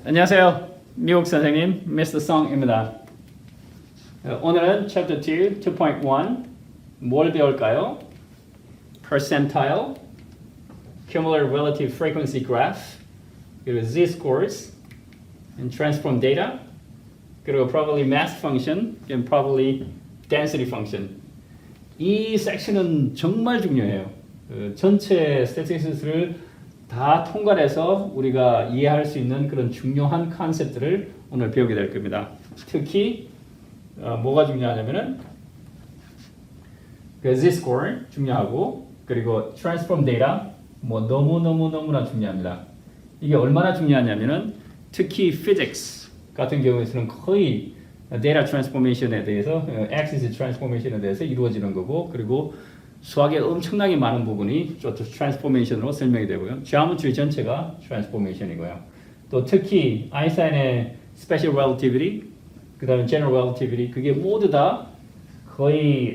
안녕하세요. 미국 선생님 Mr. Song입니다. 오늘은 Chapter 2, 2.1 뭘 배울까요? Percentile, Cumulative Relative Frequency Graph, 그리고 Z-scores, and Transform Data, 그리고 Probability Mass Function, and Probability Density Function. 이 섹션은 정말 중요해요. 전체 스태티스틱스를 다 통과해서 우리가 이해할 수 있는 그런 중요한 컨셉들을 오늘 배우게 될 겁니다. 특히 뭐가 중요하냐면은 그 Z-score 중요하고 그리고 Transform Data 뭐 너무나 중요합니다. 이게 얼마나 중요하냐면은 특히 Physics 같은 경우에는 거의 데이터 트랜스포메이션에 대해서 액시스 트랜스포메이션에 대해서 이루어지는 거고 그리고 수학에 엄청나게 많은 부분이 트랜스포메이션으로 설명이 되고요. 지오메트리 전체가 트랜스포메이션이고요. 또 특히 아인슈타인의 스페셜 렐러티비티, 그다음에 제너럴 렐러티비티 그게 모두 다 거의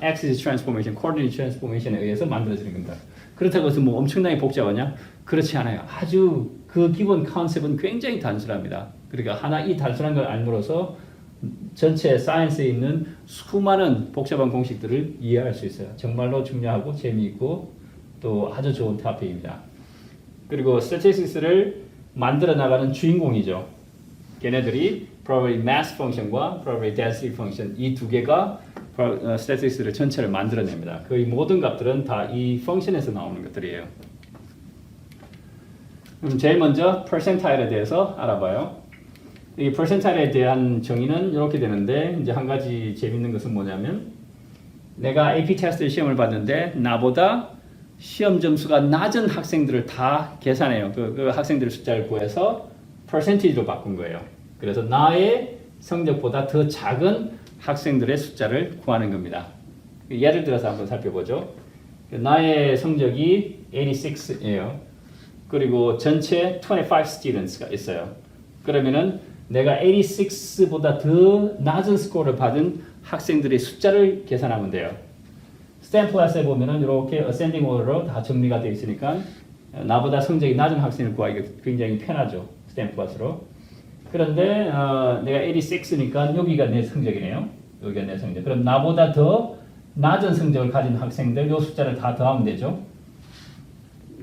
액시스 트랜스포메이션, 코디네이트 트랜스포메이션에 의해서 만들어지는 겁니다. 그렇다고 해서 뭐 엄청나게 복잡하냐? 그렇지 않아요. 아주 그 기본 컨셉은 굉장히 단순합니다. 그러니까 이 단순한 걸 알므로써 전체 사이언스에 있는 수많은 복잡한 공식들을 이해할 수 있어요. 정말로 중요하고 재미있고 또 아주 좋은 토픽입니다. 그리고 스태티스틱스를 만들어 나가는 주인공이죠. 걔네들이 probability mass function과 probability density function 이 두 개가 스태티스틱스를 전체를 만들어냅니다. 거의 모든 값들은 다 이 펑션에서 나오는 것들이에요. 그럼 제일 먼저 percentile에 대해서 알아봐요. 이 퍼센타일에 대한 정의는 이렇게 되는데 이제 한 가지 재밌는 것은 뭐냐면 내가 AP 테스트 시험을 봤는데 나보다 시험 점수가 낮은 학생들을 다 계산해요. 그 학생들의 숫자를 구해서 퍼센티지로 바꾼 거예요. 그래서 나의 성적보다 더 작은 학생들의 숫자를 구하는 겁니다. 예를 들어서 한번 살펴보죠. 나의 성적이 86예요. 그리고 전체 25 students가 있어요. 그러면은 내가 86보다 더 낮은 스코어를 받은 학생들의 숫자를 계산하면 돼요. 스탬 클래스에 보면은 이렇게 어센딩 오더로 다 정리가 되어 있으니까 나보다 성적이 낮은 학생을 구하기가 굉장히 편하죠. 스탬 클래스로. 그런데 내가 86니까 여기가 내 성적이네요. 여기가 내 성적. 그럼 나보다 더 낮은 성적을 가진 학생들 이 숫자를 다 더하면 되죠.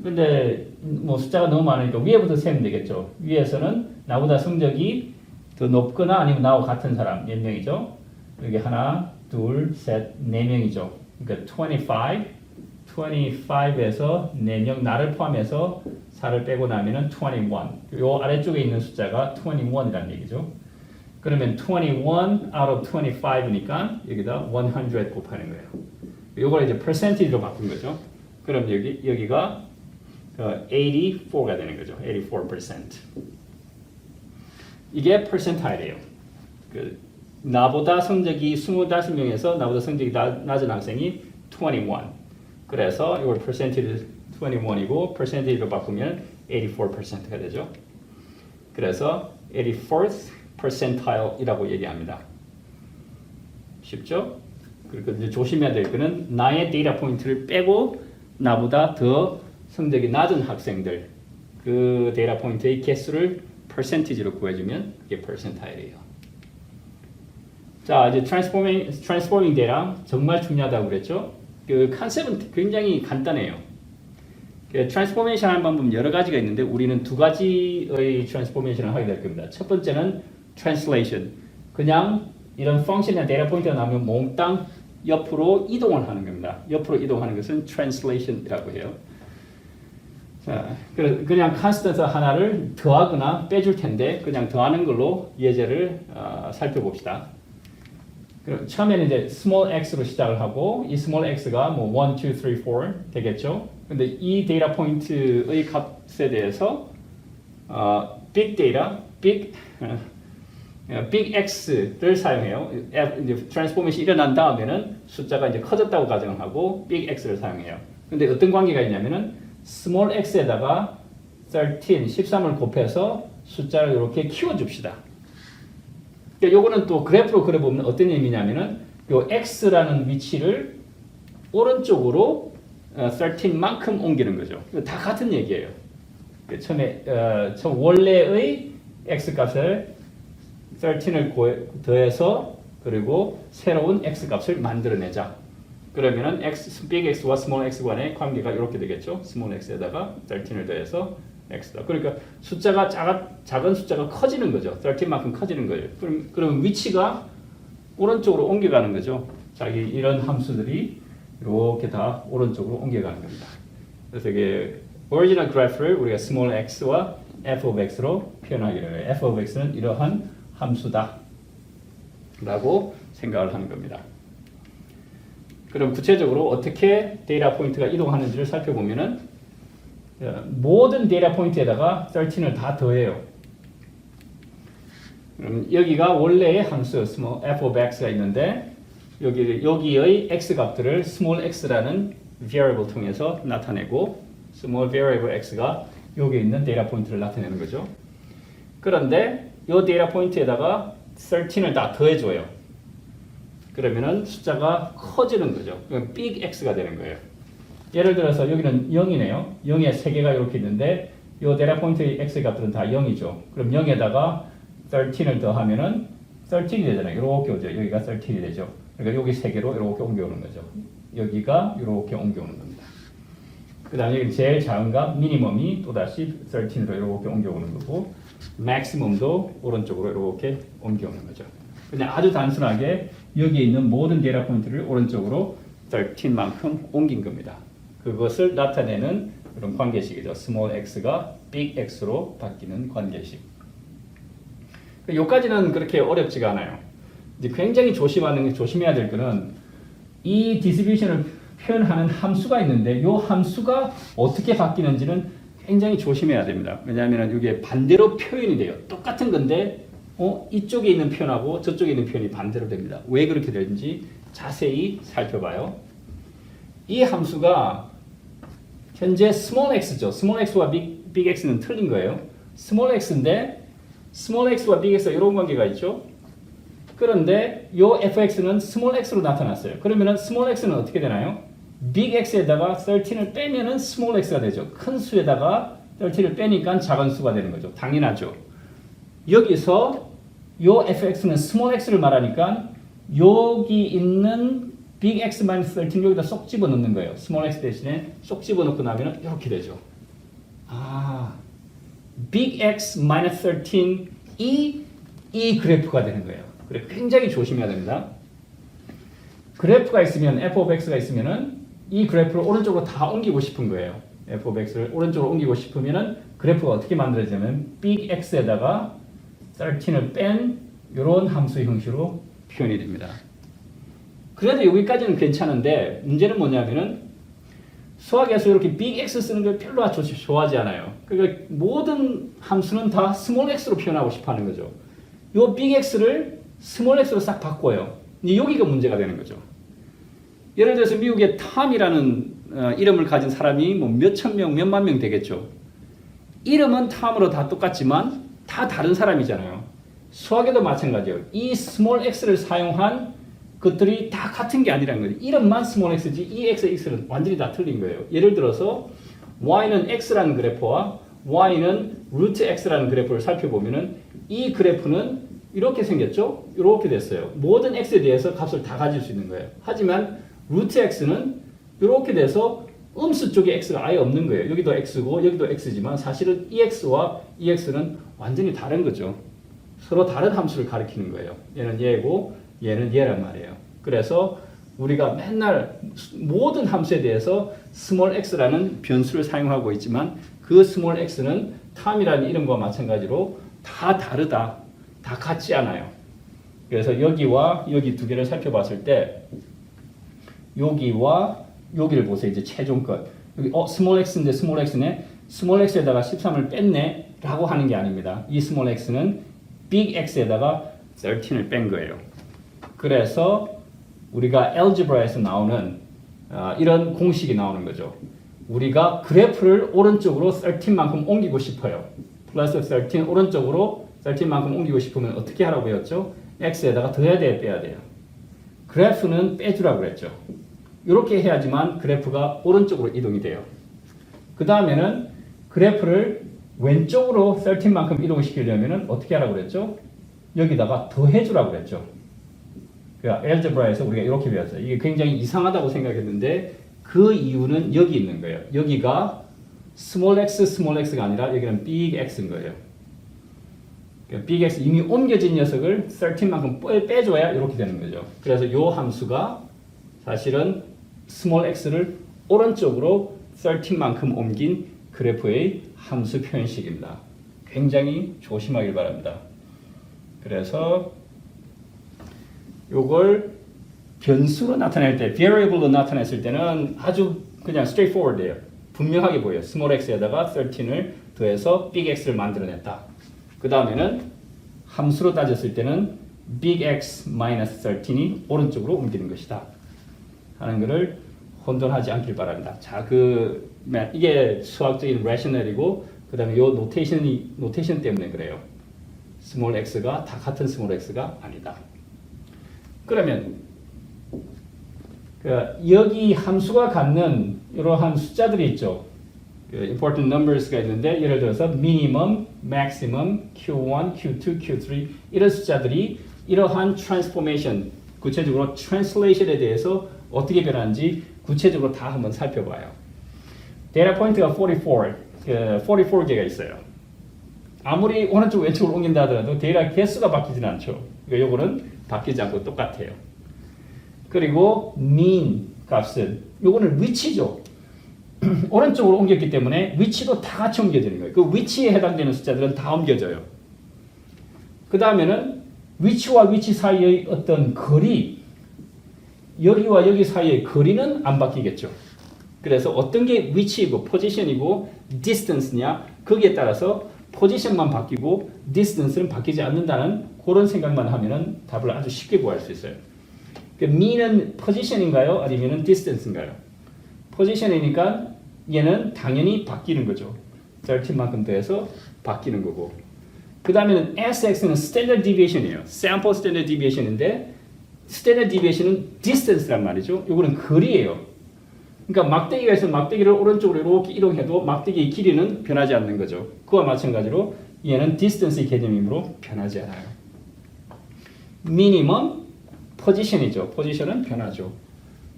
근데 뭐 숫자가 너무 많으니까 위에부터 세면 되겠죠. 위에서는 나보다 성적이 더 높거나 아니면 나와 같은 사람 몇 명이죠? 여기 하나, 둘, 셋, 네 명이죠. 그러니까 25에서 4명 나를 포함해서 4를 빼고 나면은 21. 요 아래쪽에 있는 숫자가 21이라는 얘기죠. 그러면 21 out of 25니까 여기다 100 곱하는 거예요. 요걸 이제 percentage로 바꾼 거죠. 그럼 여기가 84가 되는 거죠. 84%. 이게 percentile이에요. 나보다 성적이 25명에서 나보다 성적이 낮은 학생이 21. 그래서 이걸 percentage 21이고 percentage로 바꾸면 84%가 되죠. 그래서 84th percentile이라고 얘기합니다. 쉽죠? 그리고 이제 조심해야 될 거는 나의 데이터 포인트를 빼고 나보다 더 성적이 낮은 학생들 그 데이터 포인트의 개수를 percentage로 구해주면 그게 percentile이에요. 자, 이제 transforming data 정말 중요하다고 그랬죠. 그 컨셉은 굉장히 간단해요. 그 transformation 하는 방법은 여러 가지가 있는데 우리는 두 가지의 transformation을 하게 될 겁니다. 첫 번째는 translation. 그냥 이런 펑션이나 데이터 포인트가 나오면 몽땅 옆으로 이동을 하는 겁니다. 옆으로 이동하는 것은 translation이라고 해요. 자, 그냥 컨스턴트 하나를 더하거나 빼줄 텐데 그냥 더하는 걸로 예제를 살펴봅시다. 처음에는 이제 small x로 시작을 하고 이 small x가 뭐 1, 2, 3, 4 되겠죠. 근데 이 데이터 포인트의 값에 대해서 big data, big X를 사용해요. 이제 트랜스포메이션이 일어난 다음에는 숫자가 이제 커졌다고 가정을 하고 big X를 사용해요. 근데 어떤 관계가 있냐면은 small x에다가 13을 곱해서 숫자를 이렇게 키워줍시다. 그러니까 요거는 또 그래프로 그려보면 어떤 의미냐면은 요 x라는 위치를 오른쪽으로 13만큼 옮기는 거죠. 다 같은 얘기예요. 처음에 원래의 x값에 13을 더해서 그리고 새로운 x값을 만들어내자. 그러면은 big x와 small x 간의 관계가 이렇게 되겠죠. small x에다가 13을 더해서 x다. 그러니까 숫자가 작은 숫자가 커지는 거죠. 13만큼 커지는 거예요. 그럼 위치가 오른쪽으로 옮겨가는 거죠. 자기 이런 함수들이 이렇게 다 오른쪽으로 옮겨가는 겁니다. 그래서 이게 original graph를 우리가 small x와 f of x로 표현하기를 해요. f of x는 이러한 함수다 라고 생각을 하는 겁니다. 그럼 구체적으로 어떻게 데이터 포인트가 이동하는지를 살펴보면은 모든 데이터 포인트에다가 13을 다 더해요. 그럼 여기가 원래의 함수 f of x가 있는데 여기의 x 값들을 small x라는 variable 통해서 나타내고 small variable x가 여기 있는 데이터 포인트를 나타내는 거죠. 그런데 이 데이터 포인트에다가 13을 다 더해줘요. 그러면은 숫자가 커지는 거죠. 그럼 big X가 되는 거예요. 예를 들어서 여기는 0이네요. 0에 3개가 이렇게 있는데 이 데이터 포인트의 X 값들은 다 0이죠. 그럼 0에다가 13을 더하면은 13이 되잖아요. 이렇게 오죠. 여기가 13이 되죠. 그러니까 여기 3개로 이렇게 옮겨오는 거죠. 여기가 이렇게 옮겨오는 겁니다. 그 다음에 여기 제일 작은 값 미니멈이 또다시 13으로 이렇게 옮겨오는 거고 맥시멈도 오른쪽으로 이렇게 옮겨오는 거죠. 그냥 아주 단순하게 여기에 있는 모든 데이터 포인트를 오른쪽으로 13만큼 옮긴 겁니다. 그것을 나타내는 그런 관계식이죠. small x가 big x로 바뀌는 관계식. 여기까지는 그렇게 어렵지가 않아요. 이제 굉장히 조심해야 될 거는 이 디스트리뷰션을 표현하는 함수가 있는데 이 함수가 어떻게 바뀌는지는 굉장히 조심해야 됩니다. 왜냐하면 이게 반대로 표현이 돼요. 똑같은 건데 이쪽에 있는 표현하고 저쪽에 있는 표현이 반대로 됩니다. 왜 그렇게 되는지 자세히 살펴봐요. 이 함수가 현재 small x죠. small x와 big x는 틀린 거예요. small x인데 small x와 big x가 이런 관계가 있죠. 그런데 이 fx는 small x로 나타났어요. 그러면은 small x는 어떻게 되나요? big x에다가 13을 빼면은 small x가 되죠. 큰 수에다가 13을 빼니까 작은 수가 되는 거죠. 당연하죠. 여기서 요 fx는 small x를 말하니까 여기 있는 big x minus 13 여기다 쏙 집어넣는 거예요. small x 대신에 쏙 집어넣고 나면 이렇게 되죠. big x minus 13 이 그래프가 되는 거예요. 그래 굉장히 조심해야 됩니다. 그래프가 있으면 f of x가 있으면은 이 그래프를 오른쪽으로 다 옮기고 싶은 거예요. f of x를 오른쪽으로 옮기고 싶으면은 그래프가 어떻게 만들어지냐면 big x에다가 13을 뺀 이런 함수의 형식으로 표현이 됩니다. 그래도 여기까지는 괜찮은데 문제는 뭐냐면은 수학에서 이렇게 big X 쓰는 걸 별로 좋아하지 않아요. 그러니까 모든 함수는 다 small x로 표현하고 싶어 하는 거죠. 이 big X를 small x로 싹 바꿔요. 근데 여기가 문제가 되는 거죠. 예를 들어서 미국에 탐이라는 이름을 가진 사람이 뭐 몇천 명, 몇만 명 되겠죠. 이름은 탐으로 다 똑같지만 다 다른 사람이잖아요. 수학에도 마찬가지예요. 이 small x를 사용한 것들이 다 같은 게 아니라는 거죠. 이름만 small x지 이 x는 완전히 다 틀린 거예요. 예를 들어서 y는 x라는 그래프와 y는 루트 x라는 그래프를 살펴보면은 이 그래프는 이렇게 생겼죠? 이렇게 됐어요. 모든 x에 대해서 값을 다 가질 수 있는 거예요. 하지만 루트 x는 이렇게 돼서 음수 쪽에 x가 아예 없는 거예요. 여기도 x고 여기도 x지만 사실은 이 x와 이 x는 완전히 다른 거죠. 서로 다른 함수를 가리키는 거예요. 얘는 얘고 얘는 얘란 말이에요. 그래서 우리가 맨날 모든 함수에 대해서 small x라는 변수를 사용하고 있지만 그 small x는 탐이라는 이름과 마찬가지로 다 다르다. 다 같지 않아요. 그래서 여기와 여기 두 개를 살펴봤을 때 여기와 여기를 보세요. 이제 최종 것. 여기 small x인데 small x네. small x에다가 13을 뺐네 라고 하는 게 아닙니다. 이 small x는 big x에다가 13을 뺀 거예요. 그래서 우리가 algebra에서 나오는 이런 공식이 나오는 거죠. 우리가 그래프를 오른쪽으로 13만큼 옮기고 싶어요. 플러스 13 오른쪽으로 13만큼 옮기고 싶으면 어떻게 하라고 했죠? x에다가 더해야 돼요, 빼야 돼요. 그래프는 빼주라고 그랬죠. 이렇게 해야지만 그래프가 오른쪽으로 이동이 돼요. 그 다음에는 그래프를 왼쪽으로 13만큼 이동시키려면 어떻게 하라고 그랬죠? 여기다가 더해주라고 그랬죠. 그러니까 알제브라에서 우리가 이렇게 배웠어요. 이게 굉장히 이상하다고 생각했는데 그 이유는 여기 있는 거예요. 여기가 small x가 아니라 여기는 big x인 거예요. 그러니까 big x 이미 옮겨진 녀석을 13만큼 빼줘야 이렇게 되는 거죠. 그래서 이 함수가 사실은 small x를 오른쪽으로 13만큼 옮긴 그래프의 함수 표현식입니다. 굉장히 조심하길 바랍니다. 그래서 요걸 변수로 나타낼 때, variable로 나타냈을 때는 아주 그냥 straightforward해요. 분명하게 보여요. small x에다가 13을 더해서 big x를 만들어냈다. 그 다음에는 함수로 따졌을 때는 big x minus 13이 오른쪽으로 옮기는 것이다. 하는 것을 혼돈하지 않길 바랍니다. 자, 이게 수학적인 rational이고, 그 다음에 요 노테이션 때문에 그래요. small x가 다 같은 small x가 아니다. 그러면 여기 함수가 갖는 이러한 숫자들이 있죠. important numbers가 있는데 예를 들어서 minimum, maximum, q1, q2, q3 이런 숫자들이 이러한 transformation, 구체적으로 translation에 대해서 어떻게 변하는지 구체적으로 다 한번 살펴봐요. 데이터 포인트가 44개가 있어요. 아무리 오른쪽 왼쪽으로 옮긴다 하더라도 데이터 개수가 바뀌진 않죠. 그러니까 요거는 바뀌지 않고 똑같아요. 그리고 mean 값은 요거는 위치죠. 오른쪽으로 옮겼기 때문에 위치도 다 같이 옮겨지는 거예요. 그 위치에 해당되는 숫자들은 다 옮겨져요. 그 다음에는 위치와 위치 사이의 어떤 거리, 여기와 여기 사이의 거리는 안 바뀌겠죠. 그래서 어떤 게 위치이고 포지션이고 distance냐 거기에 따라서 포지션만 바뀌고 distance는 바뀌지 않는다는 그런 생각만 하면은 답을 아주 쉽게 구할 수 있어요. 그 mean은 포지션인가요? 아니면은 distance인가요? 포지션이니까 얘는 당연히 바뀌는 거죠. 13만큼 더해서 바뀌는 거고. 그 다음에는 SX는 standard deviation이에요. sample standard deviation인데 standard deviation은 distance란 말이죠. 이거는 거리예요. 그러니까 막대기에서 막대기를 오른쪽으로 이렇게 이동해도 막대기의 길이는 변하지 않는 거죠. 그와 마찬가지로 얘는 distance의 개념이므로 변하지 않아요. minimum 포지션이죠. 포지션은 변하죠.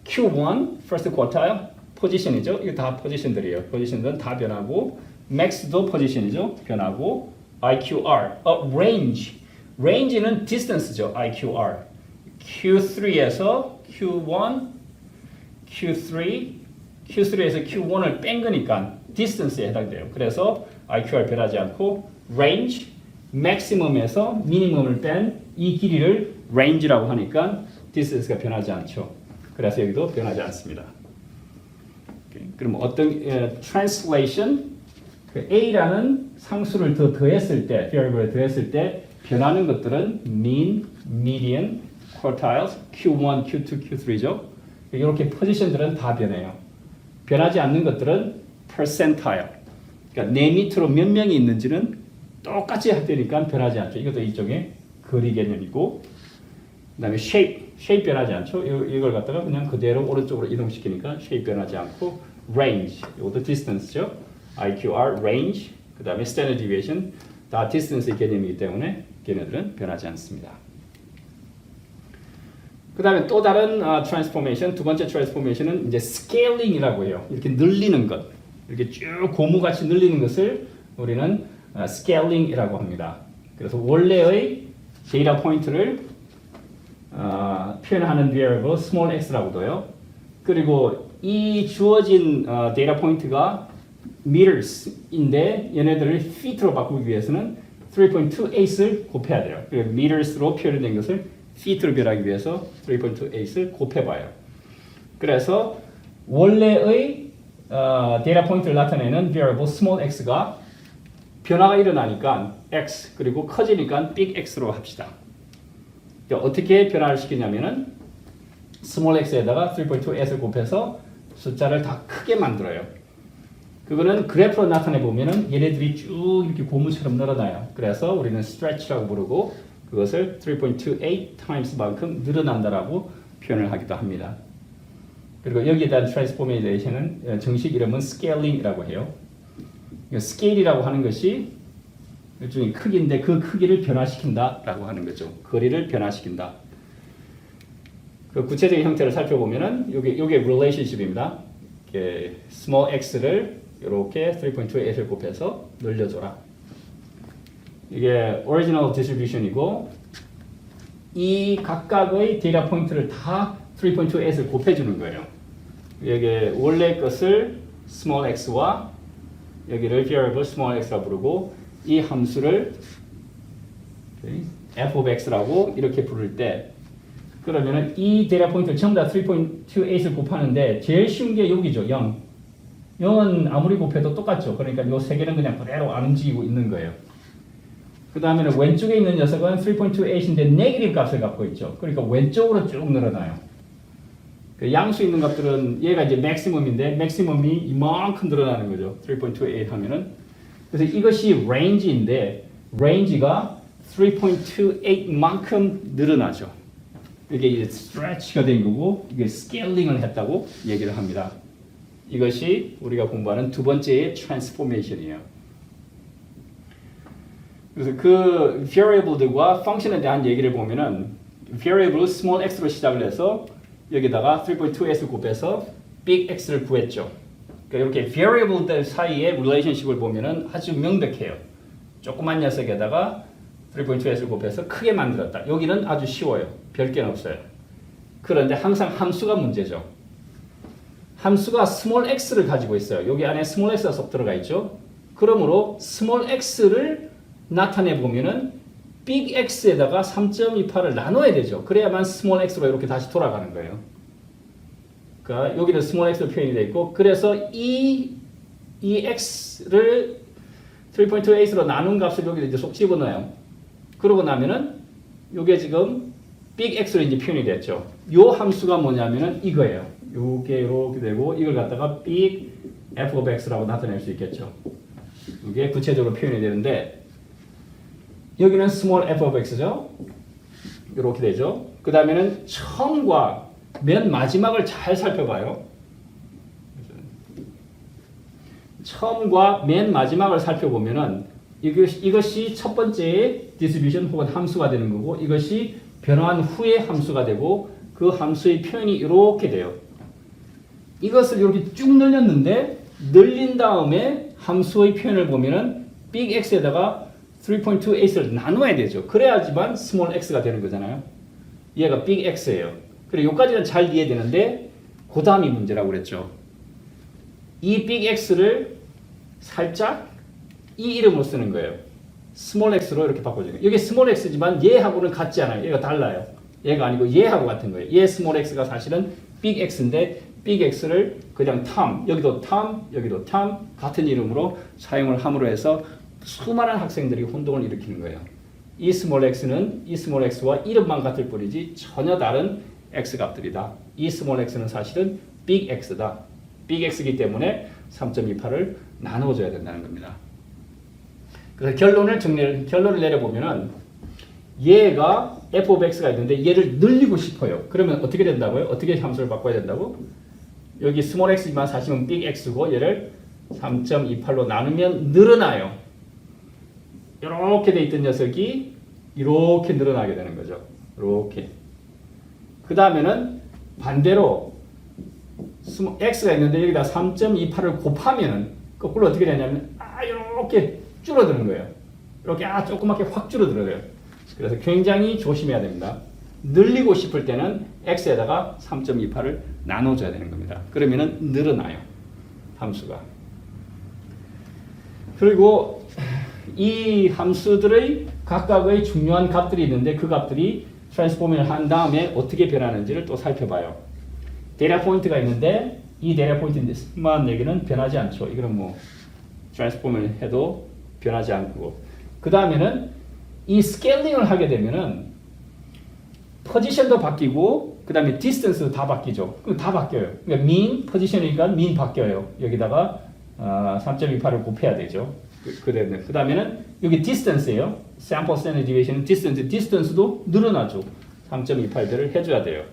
Q1 first quartile 포지션이죠. 이거 다 포지션들이에요. 포지션들은 다 변하고 max도 포지션이죠. 변하고 IQR range는 distance죠. IQR Q3에서 Q1 Q3에서 Q1을 뺀 거니까 distance에 해당돼요. 그래서 IQR 변하지 않고 range maximum에서 minimum을 뺀 이 길이를 range라고 하니까 distance가 변하지 않죠. 그래서 여기도 변하지 않습니다. 그럼 어떤 translation A라는 상수를 더했을 때 variable에 더했을 때 변하는 것들은 mean, median, quartiles, Q1, Q2, Q3죠. 이렇게 포지션들은 다 변해요. 변하지 않는 것들은 percentile. 그러니까 내 밑으로 몇 명이 있는지는 똑같이 되니까 변하지 않죠. 이것도 일종의 거리 개념이고, 그 다음에 shape 변하지 않죠. 이걸 갖다가 그냥 그대로 오른쪽으로 이동시키니까 shape 변하지 않고, range, 이것도 distance죠. IQR, range, 그 다음에 standard deviation, 다 distance의 개념이기 때문에 걔네들은 변하지 않습니다. 그 다음에 또 다른 transformation, 두 번째 transformation은 이제 scaling이라고 해요. 이렇게 늘리는 것, 이렇게 쭉 고무같이 늘리는 것을 우리는 scaling이라고 합니다. 그래서 원래의 데이터 포인트를 표현하는 variable small x라고 둬요. 그리고 이 주어진 데이터 포인트가 meters인데 얘네들을 feet로 바꾸기 위해서는 3.28을 곱해야 돼요. 그래서 meters로 표현된 것을 feet로 변하기 위해서 3.28을 곱해봐요. 그래서 원래의 데이터 포인트를 나타내는 variable small x가 변화가 일어나니까 x 그리고 커지니까 big x로 합시다. 어떻게 변화를 시키냐면은 small x에다가 3.28을 곱해서 숫자를 다 크게 만들어요. 그거는 그래프로 나타내 보면은 얘네들이 쭉 이렇게 고무처럼 늘어나요. 그래서 우리는 stretch라고 부르고 그것을 3.28 times만큼 늘어난다라고 표현을 하기도 합니다. 그리고 여기에 대한 transformation은 정식 이름은 scaling이라고 해요. 스케일이라고 하는 것이 일종의 크기인데 그 크기를 변화시킨다라고 하는 거죠. 거리를 변화시킨다. 그 구체적인 형태를 살펴보면은 요게 relationship입니다. 이렇게 small x를 이렇게 3.2를 곱해서 늘려줘라. 이게 original distribution이고 이 각각의 데이터 포인트를 다 3.2를 곱해주는 거예요. 여기 원래 것을 small x와 여기를 variable small x라고 부르고 이 함수를 f of x라고 이렇게 부를 때 그러면은 이 데이터 포인트를 전부 다 3.28을 곱하는데 제일 쉬운 게 여기죠. 0. 0은 아무리 곱해도 똑같죠. 그러니까 이 세 개는 그냥 그대로 안 움직이고 있는 거예요. 그 다음에는 왼쪽에 있는 녀석은 3.28인데 네거티브 값을 갖고 있죠. 그러니까 왼쪽으로 쭉 늘어나요. 그 양수 있는 값들은 얘가 이제 맥시멈인데 맥시멈이 이만큼 늘어나는 거죠. 3.28 하면은. 그래서 이것이 range인데 range가 3.28만큼 늘어나죠. 이게 이제 stretch가 된 거고 이게 scaling 했다고 얘기를 합니다. 이것이 우리가 공부하는 두 번째의 transformation이에요. 그래서 그 variable들과 function에 대한 얘기를 보면은 variable small x로 시작을 해서 여기다가 3.2s를 곱해서 big x를 구했죠. 그러니까 이렇게 variable들 사이의 relationship을 보면은 아주 명백해요. 조그만 녀석에다가 3.2s를 곱해서 크게 만들었다. 여기는 아주 쉬워요. 별게는 없어요. 그런데 항상 함수가 문제죠. 함수가 small x를 가지고 있어요. 여기 안에 small x가 쏙 들어가 있죠. 그러므로 small x를 나타내 보면은 big x에다가 3.28을 나눠야 되죠. 그래야만 small x로 이렇게 다시 돌아가는 거예요. 그러니까 여기는 small x로 표현이 되어 있고 그래서 이 x를 3.28로 나눈 값을 여기다 이제 쏙 집어넣어요. 그러고 나면은 요게 지금 big x로 이제 표현이 됐죠. 요 함수가 뭐냐면은 이거예요. 요게 이렇게 되고 이걸 갖다가 big f of x라고 나타낼 수 있겠죠. 이게 구체적으로 표현이 되는데 여기는 small f of x죠. 이렇게 되죠. 그 다음에는 처음과 맨 마지막을 잘 살펴봐요. 처음과 맨 마지막을 살펴보면은 이것이 첫 번째의 distribution 혹은 함수가 되는 거고 이것이 변화한 후의 함수가 되고 그 함수의 표현이 이렇게 돼요. 이것을 이렇게 쭉 늘렸는데 늘린 다음에 함수의 표현을 보면은 big x에다가 3.28을 나눠야 되죠. 그래야지만 small x가 되는 거잖아요. 얘가 big x예요. 그래 여기까지는 잘 이해되는데 그 다음이 문제라고 그랬죠. 이 big x를 살짝 이 이름으로 쓰는 거예요. small x로 이렇게 바꿔줘요. 여기 small x지만 얘하고는 같지 않아요. 얘가 달라요. 얘가 아니고 얘하고 같은 거예요. 얘 small x가 사실은 big x인데 big x를 그냥 term, 여기도 term, 여기도 term 같은 이름으로 사용을 함으로 해서 수많은 학생들이 혼동을 일으키는 거예요. 이 small x는 이 small x와 이름만 같을 뿐이지 전혀 다른 x 값들이다. 이 small x는 사실은 big x다. big x이기 때문에 3.28을 나눠줘야 된다는 겁니다. 그래서 결론을 내려보면은 얘가 f of x가 있는데 얘를 늘리고 싶어요. 그러면 어떻게 된다고요? 어떻게 함수를 바꿔야 된다고? 여기 small x지만 사실은 big x고 얘를 3.28로 나누면 늘어나요. 이렇게 돼 있던 녀석이 이렇게 늘어나게 되는 거죠. 이렇게. 그 다음에는 반대로 x가 있는데 여기다 3.28을 곱하면은 거꾸로 어떻게 되냐면 이렇게 줄어드는 거예요. 이렇게 조그맣게 확 줄어들어요. 그래서 굉장히 조심해야 됩니다. 늘리고 싶을 때는 x에다가 3.28을 나눠줘야 되는 겁니다. 그러면은 늘어나요. 함수가. 그리고 이 함수들의 각각의 중요한 값들이 있는데 그 값들이 트랜스포밍을 한 다음에 어떻게 변하는지를 또 살펴봐요. 데이터 포인트가 있는데 이 데이터 포인트만 얘기는 변하지 않죠. 이거는 뭐 트랜스포밍을 해도 변하지 않고 그 다음에는 이 스케일링을 하게 되면은 포지션도 바뀌고 그 다음에 디스턴스도 다 바뀌죠. 그럼 다 바뀌어요. 그러니까 mean 포지션이니까 mean 바뀌어요. 여기다가 3.28을 곱해야 되죠. 그 다음에는 여기 distance예요. sample standard deviation, distance도 늘어나죠. 3.28배를 해줘야 돼요.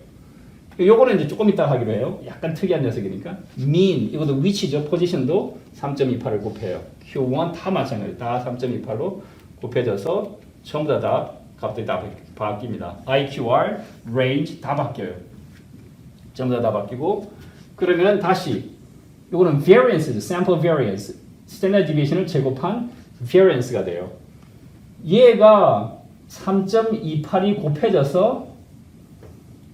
요거는 이제 조금 이따 하기로 해요. 약간 특이한 녀석이니까. mean, 이것도 위치죠. 포지션도 3.28을 곱해요. Q1 다 마찬가지. 다 3.28로 곱해져서 전부 다 값들이 다 바뀝니다. IQR, range 다 바뀌어요. 전부 다 바뀌고 그러면 다시 요거는 variance죠. sample variance. standard deviation을 제곱한 variance가 돼요. 얘가 3.28이 곱해져서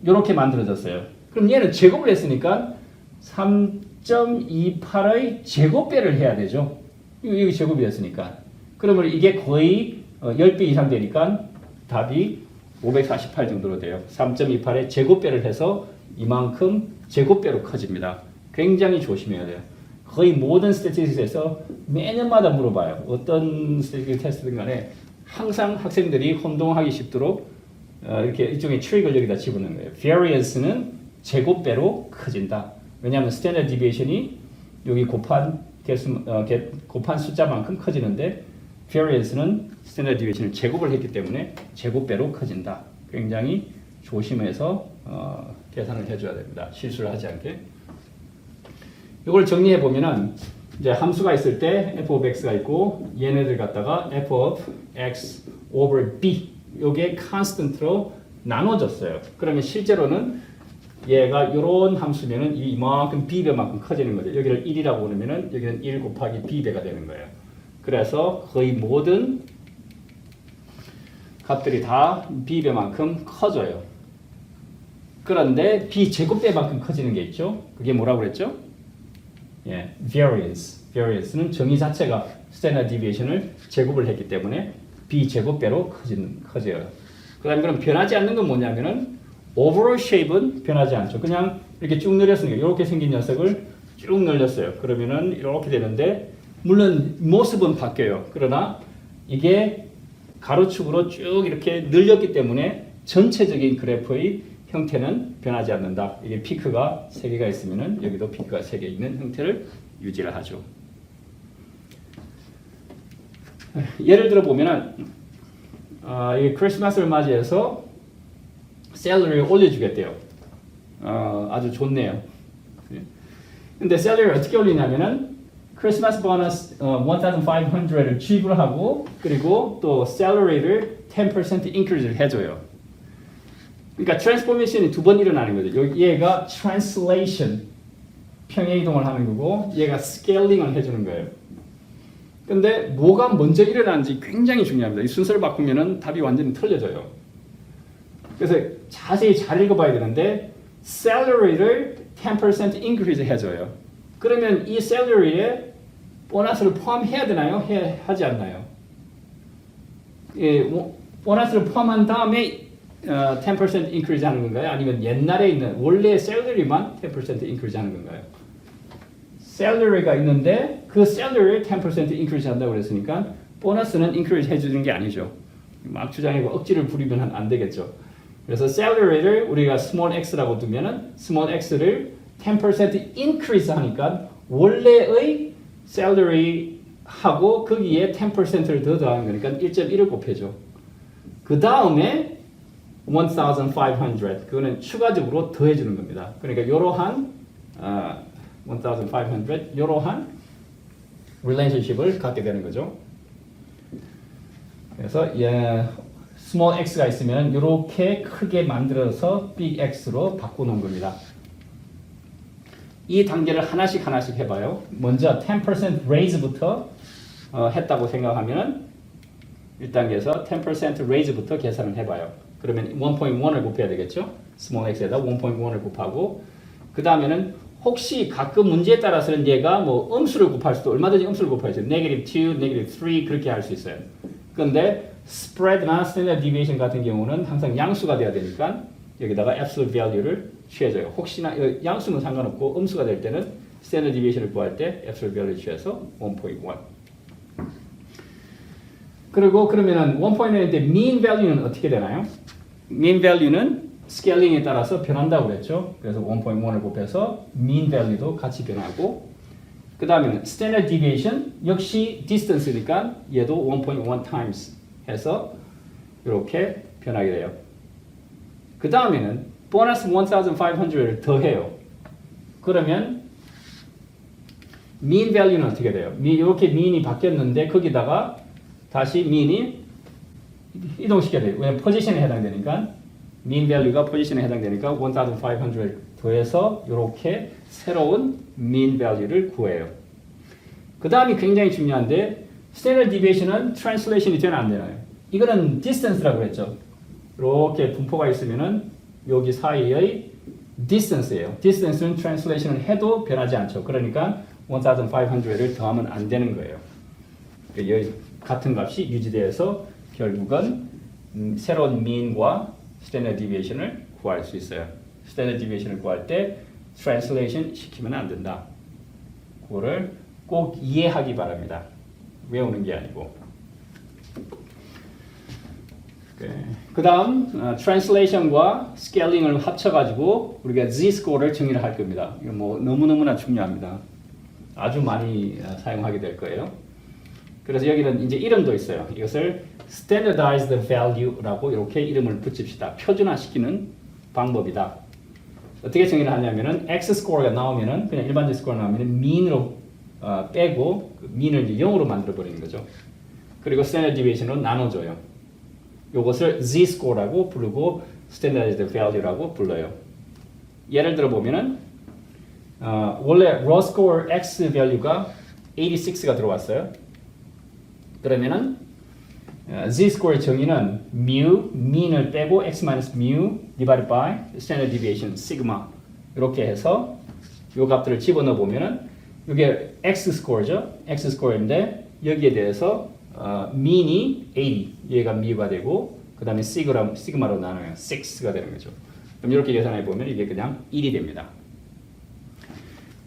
이렇게 만들어졌어요. 그럼 얘는 제곱을 했으니까 3.28의 제곱배를 해야 되죠. 이게 제곱이 됐으니까. 그러면 이게 거의 10배 이상 되니까 답이 548 정도로 돼요. 3.28의 제곱배를 해서 이만큼 제곱배로 커집니다. 굉장히 조심해야 돼요. 거의 모든 스태티스틱에서 매년마다 물어봐요. 어떤 스태티스틱 테스트든 간에 항상 학생들이 혼동하기 쉽도록 이렇게 일종의 트릭을 여기다 집어넣는 거예요. variance는 제곱배로 커진다. 왜냐하면 standard deviation이 여기 곱한 곱한 숫자만큼 커지는데 variance는 standard deviation을 제곱을 했기 때문에 제곱배로 커진다. 굉장히 조심해서 계산을 해줘야 됩니다. 실수를 하지 않게. 이걸 정리해 보면은 이제 함수가 있을 때 f of x가 있고 얘네들 갖다가 f of x over b 요게 constant로 나눠졌어요. 그러면 실제로는 얘가 이런 함수면은 이만큼 b배만큼 커지는 거죠. 여기를 1이라고 그러면은 여기는 1 곱하기 b배가 되는 거예요. 그래서 거의 모든 값들이 다 b배만큼 커져요. 그런데 b제곱배만큼 커지는 게 있죠. 그게 뭐라고 그랬죠? 예, variance. variance는 정의 자체가 standard deviation을 제곱을 했기 때문에 b제곱배로 커져요. 그다음에 그럼 변하지 않는 건 뭐냐면은 overall shape은 변하지 않죠. 그냥 이렇게 쭉 늘렸으니까 이렇게 생긴 녀석을 쭉 늘렸어요. 그러면은 이렇게 되는데 물론 모습은 바뀌어요. 그러나 이게 가로축으로 쭉 이렇게 늘렸기 때문에 전체적인 그래프의 형태는 변하지 않는다. 이게 피크가 3개가 있으면은 여기도 피크가 3개 있는 형태를 유지를 하죠. 예를 들어 보면은 이 크리스마스를 맞이해서 샐러리를 올려주겠대요. 아주 좋네요. 근데 샐러리를 어떻게 올리냐면은 크리스마스 보너스 1,500을 지불하고 그리고 또 샐러리를 10% increase를 해줘요. 그러니까 트랜스포메이션이 두 번 일어나는 거죠. 얘가 translation 평행 이동을 하는 거고 얘가 스케일링을 해주는 거예요. 근데 뭐가 먼저 일어나는지 굉장히 중요합니다. 이 순서를 바꾸면은 답이 완전히 틀려져요. 그래서 자세히 잘 읽어봐야 되는데 salary를 10% increase 해줘요. 그러면 이 salary에 보너스를 포함해야 되나요? 하지 않나요? 예, 보너스를 포함한 다음에 10% increase 하는 건가요? 아니면 옛날에 있는 원래 salary만 10% increase 하는 건가요? salary가 있는데 그 salary를 10% increase 한다고 그랬으니까 보너스는 increase 해주는 게 아니죠. 막 주장하고 억지를 부리면 안 되겠죠. 그래서 salary를 우리가 small x라고 두면은 small x를 10% increase 하니까 원래의 salary하고 거기에 10%를 더 더하는 거니까 1.1을 곱해줘. 그 다음에 1,500 그거는 추가적으로 더해주는 겁니다. 그러니까 이러한 1,500 이러한 relationship을 갖게 되는 거죠. 그래서 small x가 있으면 이렇게 크게 만들어서 big x로 바꾸는 겁니다. 이 단계를 하나씩 해봐요. 먼저 10% raise부터 했다고 생각하면 1단계에서 10% raise부터 계산을 해봐요. 그러면 1.1을 곱해야 되겠죠? small x에다 1.1을 곱하고 그 다음에는 혹시 가끔 문제에 따라서는 얘가 뭐 음수를 곱할 수도 얼마든지 음수를 곱하죠. -2, -3 그렇게 할 수 있어요. 그런데 spread나 standard deviation 같은 경우는 항상 양수가 돼야 되니까 여기다가 absolute value를 취해줘요. 혹시나 양수는 상관없고 음수가 될 때는 standard deviation을 구할 때 absolute value를 취해서 1.1. 그리고 그러면은 1.1인데 mean value는 어떻게 되나요? mean value는 스케일링에 따라서 변한다고 그랬죠. 그래서 1.1을 곱해서 mean value도 같이 변하고 그 다음에는 standard deviation 역시 distance니까 얘도 1.1 times 해서 이렇게 변하게 돼요. 그 다음에는 보너스 1,500을 더해요. 그러면 mean value는 어떻게 돼요? 이렇게 mean이 바뀌었는데 거기다가 다시 mean이 이동시켜야 돼요. 왜냐면 포지션에 해당되니까 mean value가 포지션에 해당되니까 1,500을 더해서 이렇게 새로운 mean value를 구해요. 그 다음이 굉장히 중요한데 standard deviation은 translation이 되나 안 되나요? 이거는 distance라고 그랬죠. 이렇게 분포가 있으면은 여기 사이의 distance예요. distance는 translation을 해도 변하지 않죠. 그러니까 1,500을 더하면 안 되는 거예요. 여기 같은 값이 유지되어서 결국은 새로운 mean과 standard deviation을 구할 수 있어요. standard deviation을 구할 때 translation 시키면 안 된다. 그거를 꼭 이해하기 바랍니다. 외우는 게 아니고. 그 다음 translation과 scaling을 합쳐가지고 우리가 z-score를 정의를 할 겁니다. 이거 뭐 너무너무나 중요합니다. 아주 많이 사용하게 될 거예요. 그래서 여기는 이제 이름도 있어요. 이것을 standardized value라고 이렇게 이름을 붙입시다. 표준화시키는 방법이다. 어떻게 정의를 하냐면은 x-score가 나오면은 그냥 일반적 스코어 나오면은 mean으로 빼고 그 mean을 이제 0으로 만들어 버리는 거죠. 그리고 standard deviation으로 나눠줘요. 요것을 z-score라고 부르고 standardized value라고 불러요. 예를 들어 보면은 원래 raw score x value가 86가 들어왔어요. 그러면은 z-score의 정의는 mu, mean을 빼고 x minus mu divided by standard deviation sigma 이렇게 해서 요 값들을 집어넣어 보면은 이게 x-score죠. x-score인데 여기에 대해서 mean이 80, 얘가 mu가 되고 그 다음에 sigma로 나누면 6가 되는 거죠. 그럼 이렇게 계산해 보면 이게 그냥 1이 됩니다.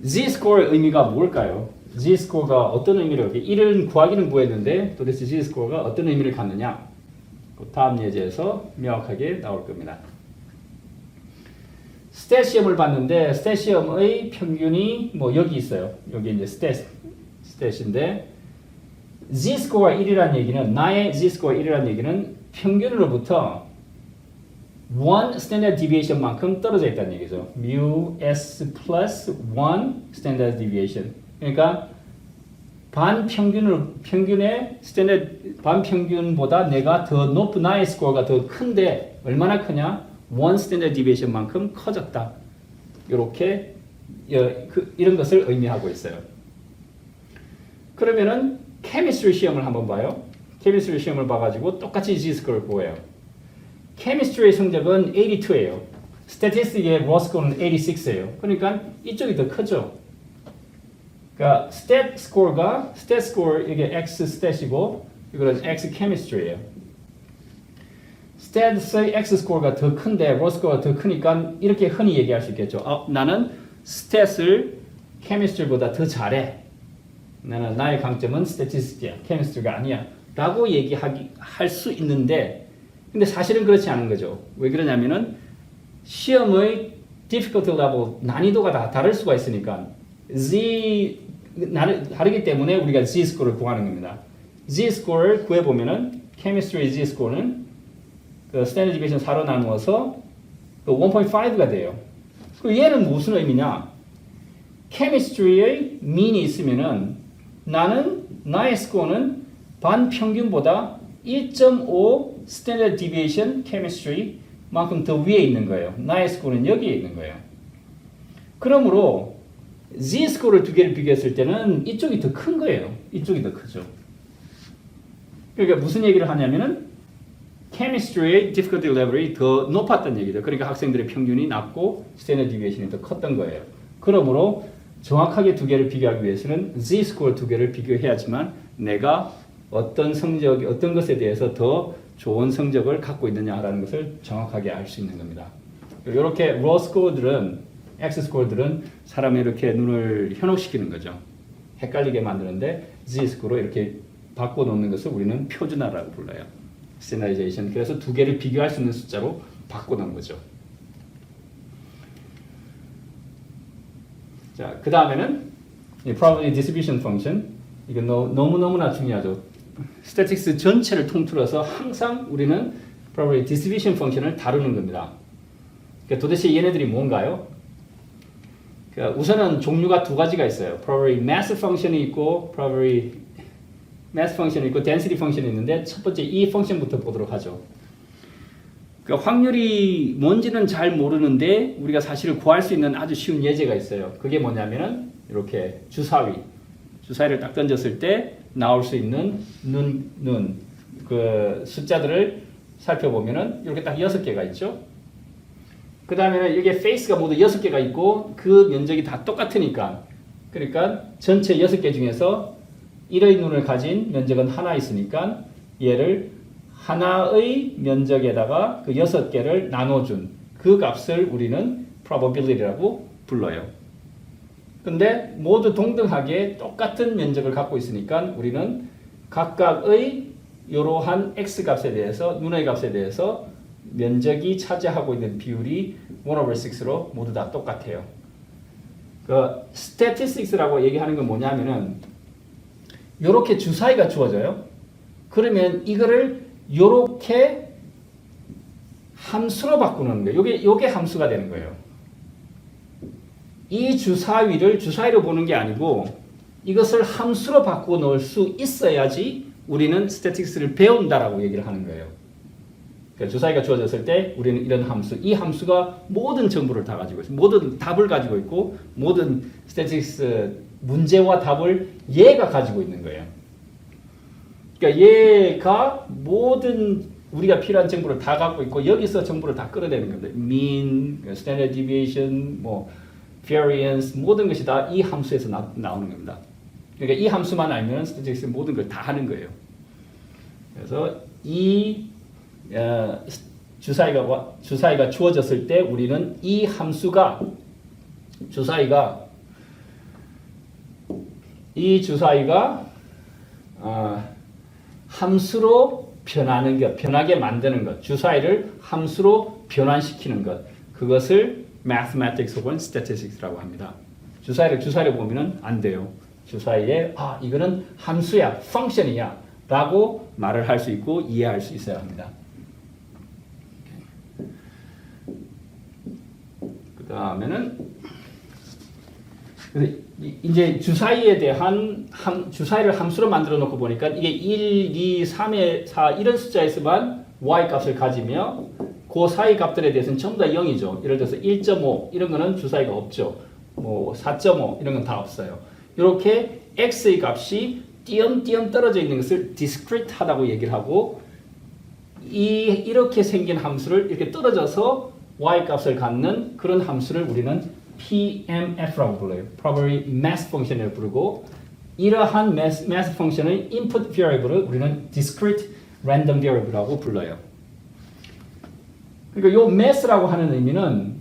z-score의 의미가 뭘까요? z-score가 어떤 의미를 1을 구하기는 구했는데 도대체 z-score가 어떤 의미를 갖느냐? 다음 예제에서 명확하게 나올 겁니다. 스탯 시험을 봤는데 스탯 시험의 평균이 뭐 여기 있어요. 여기 이제 스탯인데 z-score가 1이라는 얘기는 나의 z-score가 1이라는 얘기는 평균으로부터 1 standard deviation만큼 떨어져 있다는 얘기죠. mu s plus 1 standard deviation. 그러니까 평균의 스탠다드 반평균보다 내가 더 높은 나의 스코어가 더 큰데 얼마나 크냐? 1 standard deviation만큼 커졌다. 이렇게 이런 것을 의미하고 있어요. 그러면은 케미스트리 시험을 한번 봐요. 케미스트리 시험을 봐가지고 똑같이 z-score를 구해요. 케미스트리의 성적은 82예요. 스태티스틱의 raw score는 86예요. 그러니까 이쪽이 더 크죠. 그러니까 stat score 이게 x stat이고 이거는 x chemistry예요. stat의 x score가 더 큰데 raw score가 더 크니까 이렇게 흔히 얘기할 수 있겠죠. 나는 stat을 chemistry보다 더 잘해. 나의 강점은 statistic이야, chemistry가 아니야. 라고 할 수 있는데 근데 사실은 그렇지 않은 거죠. 왜 그러냐면은 시험의 difficulty level 난이도가 다 다를 수가 있으니까 다르기 때문에 우리가 z-score를 구하는 겁니다. z-score를 구해보면은 chemistry z-score는 그 standard deviation 4로 나누어서 1.5가 돼요. 그리고 얘는 무슨 의미냐? chemistry의 mean이 있으면은 나의 스코어는 반평균보다 1.5 standard deviation chemistry만큼 더 위에 있는 거예요. 나의 스코어는 여기에 있는 거예요. 그러므로 z-score를 두 개를 비교했을 때는 이쪽이 더 큰 거예요. 이쪽이 더 크죠. 그러니까 무슨 얘기를 하냐면은 chemistry의 difficulty level이 더 높았던 얘기죠. 그러니까 학생들의 평균이 낮고 standard deviation이 더 컸던 거예요. 그러므로 정확하게 두 개를 비교하기 위해서는 z-score 두 개를 비교해야지만 내가 어떤 것에 대해서 더 좋은 성적을 갖고 있느냐라는 것을 정확하게 알 수 있는 겁니다. 이렇게 raw score들은 x-score들은 사람의 이렇게 눈을 현혹시키는 거죠. 헷갈리게 만드는데 z-score로 이렇게 바꿔놓는 것을 우리는 표준화라고 불러요. standardization. 그래서 두 개를 비교할 수 있는 숫자로 바꿔놓은 거죠. 자, 그 다음에는 probability distribution function. 이거 너무너무나 중요하죠. statistics 전체를 통틀어서 항상 우리는 probability distribution function을 다루는 겁니다. 그러니까 도대체 얘네들이 뭔가요? 그러니까 우선은 종류가 두 가지가 있어요. probability mass function이 있고 probability mass function이 있고 density function이 있는데 첫 번째 이 펑션부터 보도록 하죠. 그러니까 확률이 뭔지는 잘 모르는데 우리가 사실을 구할 수 있는 아주 쉬운 예제가 있어요. 그게 뭐냐면은 이렇게 주사위를 딱 던졌을 때 나올 수 있는 그 숫자들을 살펴보면은 이렇게 딱 6개가 있죠. 그 다음에는 여기에 페이스가 모두 6개가 있고 그 면적이 다 똑같으니까 그러니까 전체 6개 중에서 1의 눈을 가진 면적은 하나 있으니까 얘를 하나의 면적에다가 그 6개를 나눠준 그 값을 우리는 probability라고 불러요. 근데 모두 동등하게 똑같은 면적을 갖고 있으니까 우리는 각각의 이러한 x 값에 대해서 눈의 값에 대해서 면적이 차지하고 있는 비율이 1/6로 모두 다 똑같아요. 그 statistics라고 얘기하는 건 뭐냐면은 이렇게 주사위가 주어져요. 그러면 이거를 이렇게 함수로 바꾸는 거예요. 요게 함수가 되는 거예요. 이 주사위로 보는 게 아니고 이것을 함수로 바꾸어 놓을 수 있어야지 우리는 statistics를 배운다라고 얘기를 하는 거예요. 그러니까 주사위가 주어졌을 때 우리는 이런 함수, 이 함수가 모든 정보를 다 가지고 있어요. 모든 답을 가지고 있고 모든 statistics 문제와 답을 얘가 가지고 있는 거예요. 그러니까 얘가 모든 우리가 필요한 정보를 다 갖고 있고 여기서 정보를 다 끌어내는 겁니다. mean, standard deviation, 뭐 variance 모든 것이 다 이 함수에서 나오는 겁니다. 그러니까 이 함수만 알면 statistics 모든 걸 다 하는 거예요. 그래서 이 주사위가 주어졌을 때 우리는 이 함수가 주사위가 함수로 변하는 것, 변하게 만드는 것, 주사위를 함수로 변환시키는 것, 그것을 mathematics 혹은 statistics라고 합니다. 주사위를 보면은 안 돼요. 주사위에 이거는 함수야, function이야 라고 말을 할 수 있고 이해할 수 있어야 합니다. 그 다음에는 이제 주사위에 대한 주사위를 함수로 만들어 놓고 보니까 이게 1, 2, 3, 4 이런 숫자에서만 y 값을 가지며 그 사이 값들에 대해서는 전부 다 0이죠. 예를 들어서 1.5 이런 거는 주사위가 없죠. 뭐 4.5 이런 건 다 없어요. 이렇게 x의 값이 띄엄띄엄 떨어져 있는 것을 discrete하다고 얘기를 하고 이렇게 생긴 함수를 이렇게 떨어져서 y 값을 갖는 그런 함수를 우리는 PMF라고 불러요. Probability Mass Function이라고 부르고 이러한 Mass Function의 Input Variable을 우리는 Discrete Random Variable라고 불러요. 그러니까 요 Mass라고 하는 의미는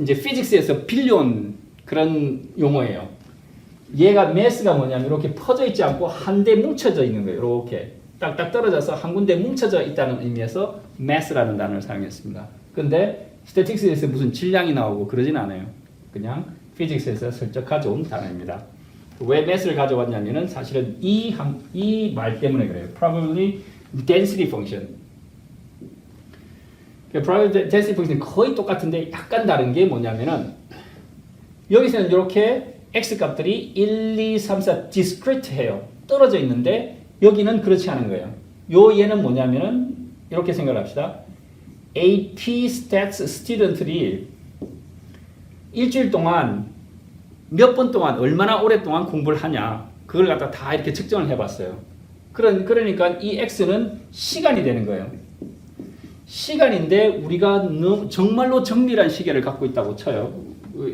이제 피직스에서 빌려온 그런 용어예요. 얘가 Mass가 뭐냐면 이렇게 퍼져 있지 않고 한데 뭉쳐져 있는 거예요. 이렇게 딱딱 떨어져서 한 군데 뭉쳐져 있다는 의미에서 Mass라는 단어를 사용했습니다. 근데 스태틱스에서 무슨 질량이 나오고 그러진 않아요. 그냥 피직스에서 슬쩍 가져온 단어입니다. 왜 mass를 가져왔냐면은 사실은 이 말 때문에 그래요. Probability density function. Probability density function 거의 똑같은데 약간 다른 게 뭐냐면은 여기서는 이렇게 x 값들이 1, 2, 3, 4 discrete해요. 떨어져 있는데 여기는 그렇지 않은 거예요. 얘는 뭐냐면은 이렇게 생각을 합시다. AP Stats student들이 일주일 동안 몇 번 동안 얼마나 오랫동안 공부를 하냐 그걸 갖다 다 이렇게 측정을 해봤어요. 그러니까 이 x는 시간이 되는 거예요. 시간인데 우리가 정말로 정밀한 시계를 갖고 있다고 쳐요.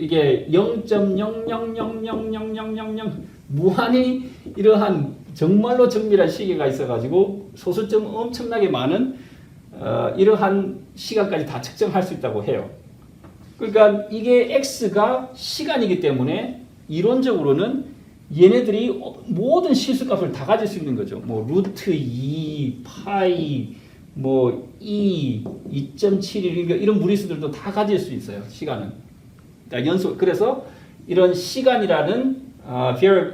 이게 0.00000000 무한히 이러한 정말로 정밀한 시계가 있어가지고 소수점 엄청나게 많은 이러한 시간까지 다 측정할 수 있다고 해요. 그러니까 이게 x가 시간이기 때문에 이론적으로는 얘네들이 모든 실수값을 다 가질 수 있는 거죠. 뭐 루트 2, 파이, 뭐 2.71 이런 무리수들도 다 가질 수 있어요. 시간은. 그래서 이런 시간이라는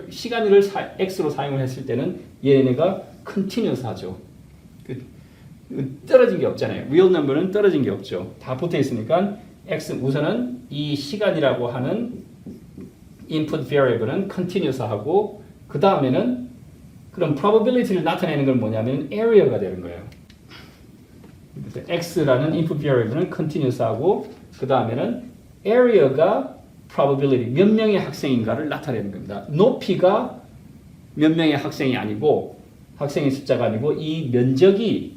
시간을 x로 사용을 했을 때는 얘네가 continuous 하죠. 떨어진 게 없잖아요. real number는 떨어진 게 없죠. 다 붙어 있으니까 x 우선은 이 시간이라고 하는 input variable은 continuous 하고 그 다음에는 그럼 probability를 나타내는 건 뭐냐면 area가 되는 거예요. 그래서 x라는 input variable은 continuous 하고 그 다음에는 area가 probability 몇 명의 학생인가를 나타내는 겁니다. 높이가 몇 명의 학생이 아니고 학생의 숫자가 아니고 이 면적이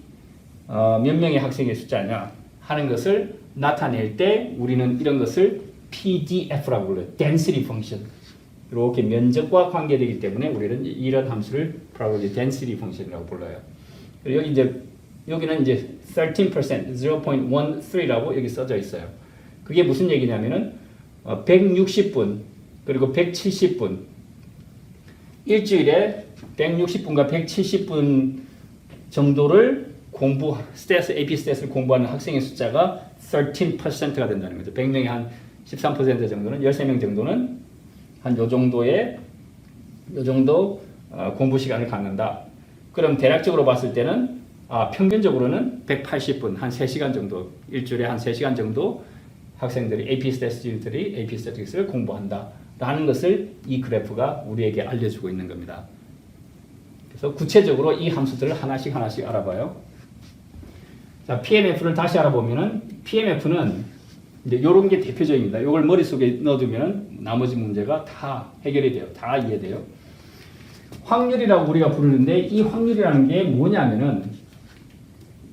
몇 명의 학생의 숫자냐 하는 것을 나타낼 때 우리는 이런 것을 PDF라고 불러요. density function. 이렇게 면적과 관계되기 때문에 우리는 이런 함수를 probability density function이라고 불러요. 그리고 여기는 이제 13%, 0.13라고 여기 써져 있어요. 그게 무슨 얘기냐면은 160분 그리고 170분 일주일에 160분과 170분 정도를 스탯, AP 스탯을 공부하는 학생의 숫자가 13%가 된다는 거죠. 100명에 한 13% 정도는 13명 정도는 한 요 정도 공부 시간을 갖는다. 그럼 대략적으로 봤을 때는 평균적으로는 180분, 한 3시간 정도, 일주일에 한 3시간 정도 학생들이 AP 스태티스틱들이 AP 스태티스틱을 공부한다라는 것을 이 그래프가 우리에게 알려주고 있는 겁니다. 그래서 구체적으로 이 함수들을 하나씩 알아봐요. 자, PMF를 다시 알아보면은 PMF는 이제 이런 게 대표적입니다. 이걸 머릿속에 넣어두면 나머지 문제가 다 해결이 돼요. 다 이해돼요. 확률이라고 우리가 부르는데 이 확률이라는 게 뭐냐면은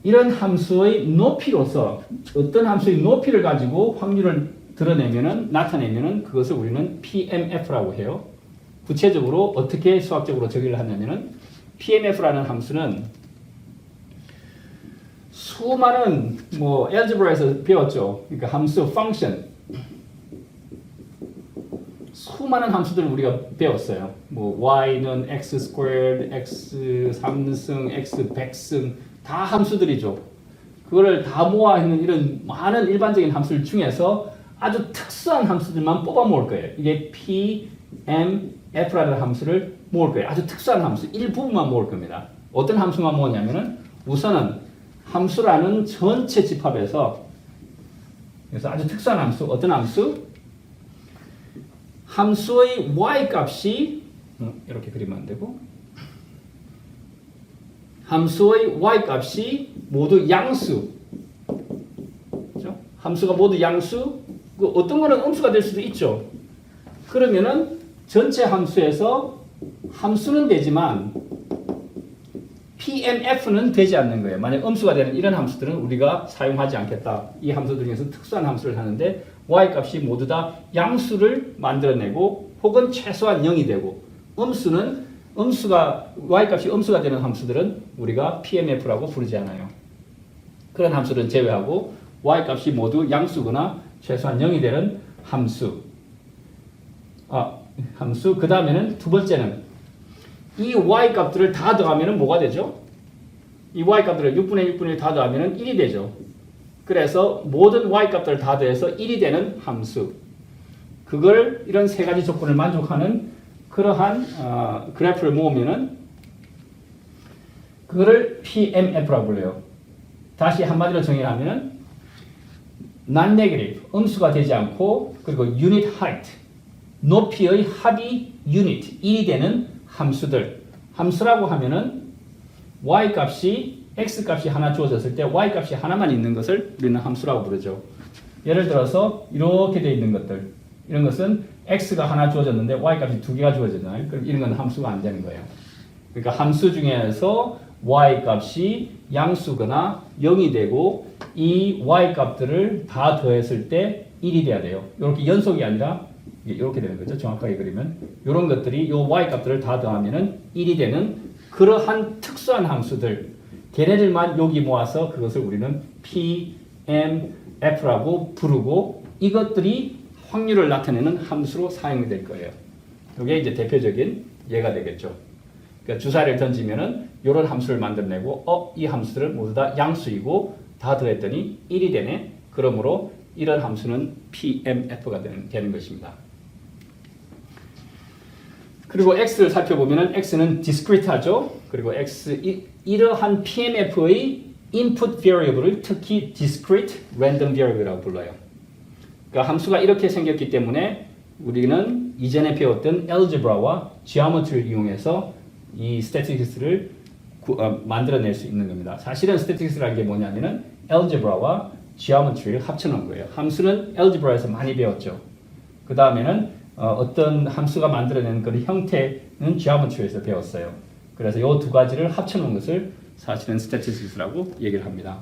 이런 함수의 높이로서 어떤 함수의 높이를 가지고 확률을 나타내면은 그것을 우리는 PMF라고 해요. 구체적으로 어떻게 수학적으로 적용을 하냐면은 PMF라는 함수는 수많은 알제브라에서 배웠죠. 그러니까 함수 펑션 수많은 함수들을 우리가 배웠어요. y는 x 스퀘어드, x 3승, x 100승 다 함수들이죠. 그거를 다 모아 있는 이런 많은 일반적인 함수들 중에서 아주 특수한 함수들만 뽑아 모을 거예요. 이게 PMF라는 함수를 모을 거예요. 아주 특수한 함수 일부분만 모을 겁니다. 어떤 함수만 모으냐면은 우선은 함수라는 전체 집합에서 그래서 아주 특수한 함수 어떤 함수? 함수의 y 값이 이렇게 그리면 안 되고 함수의 y 값이 모두 양수. 그렇죠? 함수가 모두 양수. 어떤 거는 음수가 될 수도 있죠. 그러면은 전체 함수에서 함수는 되지만 PMF는 되지 않는 거예요. 만약 음수가 되는 이런 함수들은 우리가 사용하지 않겠다. 이 함수들 중에서 특수한 함수를 하는데 y 값이 모두 다 양수를 만들어내고 혹은 최소한 0이 되고 y 값이 음수가 되는 함수들은 우리가 PMF라고 부르지 않아요. 그런 함수는 제외하고 y 값이 모두 양수거나 최소한 0이 되는 함수. 그 다음에는 두 번째는 이 y 값들을 다 더하면 뭐가 되죠? 이 y 값들을 6분의 1 다 더하면 1이 되죠. 그래서 모든 y 값들을 다 더해서 1이 되는 함수. 이런 세 가지 조건을 만족하는 그러한 그래프를 모으면은 그거를 PMF라고 불러요. 다시 한마디로 정의하면은 non-negative, 음수가 되지 않고 그리고 unit height, 높이의 합이 unit, 1이 되는 함수라고 하면은 y 값이 x 값이 하나 주어졌을 때 y 값이 하나만 있는 것을 우리는 함수라고 부르죠. 예를 들어서 이렇게 되어 있는 것들 이런 것은 x가 하나 주어졌는데 y 값이 두 개가 주어졌잖아요. 그럼 이런 건 함수가 안 되는 거예요. 그러니까 함수 중에서 y 값이 양수거나 0이 되고 이 y 값들을 다 더했을 때 1이 돼야 돼요. 이렇게 연속이 아니라 이렇게 되는 거죠. 정확하게 그리면 이런 것들이 이 y 값들을 다 더하면은 1이 되는 그러한 특수한 함수들 걔네들만 여기 모아서 그것을 우리는 PMF라고 부르고 이것들이 확률을 나타내는 함수로 사용이 될 거예요. 이게 이제 대표적인 예가 되겠죠. 그러니까 주사를 던지면은 이런 함수를 만들어내고 이 함수들은 모두 다 양수이고 다 더했더니 1이 되네. 그러므로 이런 함수는 PMF가 되는 것입니다. 그리고 x를 살펴보면은 x는 discrete하죠. 그리고 이러한 PMF의 input variable을 특히 discrete random variable이라고 불러요. 그러니까 함수가 이렇게 생겼기 때문에 우리는 이전에 배웠던 algebra와 geometry를 이용해서 이 statistics를 만들어낼 수 있는 겁니다. 사실은 statistics라는 게 뭐냐면은 algebra와 geometry를 합쳐놓은 거예요. 함수는 algebra에서 많이 배웠죠. 그 다음에는 어떤 함수가 만들어내는 그런 형태는 geometry에서 배웠어요. 그래서 이 두 가지를 합쳐놓은 것을 사실은 statistics라고 얘기를 합니다.